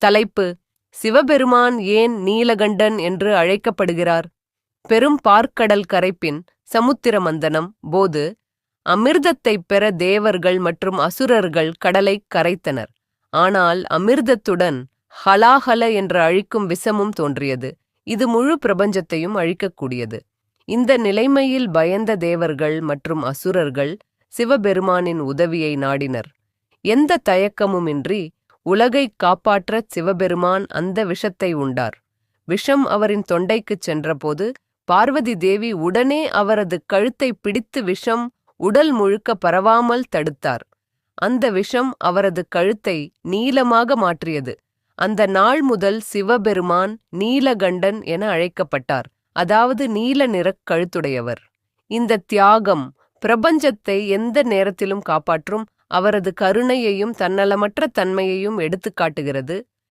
தலைப்பு: சிவபெருமான் ஏன் நீலகண்டன் என்று அழைக்கப்படுகிறார்? பெரும் பார்க்கடல் கரைப்பின் சமுத்திர மந்தனம் போது அமிர்தத்தைப் பெற தேவர்கள் மற்றும் அசுரர்கள் கடலைக் கரைத்தனர். ஆனால் அமிர்தத்துடன் ஹலாஹல என்று அழிக்கும் விஷமும் தோன்றியது. இது முழு பிரபஞ்சத்தையும் அழிக்கக்கூடியது. இந்த நிலைமையில் பயந்த தேவர்கள் மற்றும் அசுரர்கள் சிவபெருமானின் உதவியை நாடினர். எந்த தயக்கமுமின்றி உலகைக் காப்பாற்றச் சிவபெருமான் அந்த விஷத்தை உண்டார். விஷம் அவரின் தொண்டைக்குச் சென்றபோது பார்வதி தேவி உடனே அவரது கழுத்தை பிடித்து விஷம் உடல் முழுக்க பரவாமல் தடுத்தார். அந்த விஷம் அவரது கழுத்தை நீலமாக மாற்றியது. அந்த நாள் முதல் சிவபெருமான் நீலகண்டன் என அழைக்கப்பட்டார், அதாவது நீல நிறக் கழுத்துடையவர். இந்த தியாகம் பிரபஞ்சத்தை எந்த நேரத்திலும் காப்பாற்றும் அவரது கருணையையும் தன்னலமற்ற தன்மையையும் எடுத்துக்காட்டுகிறது.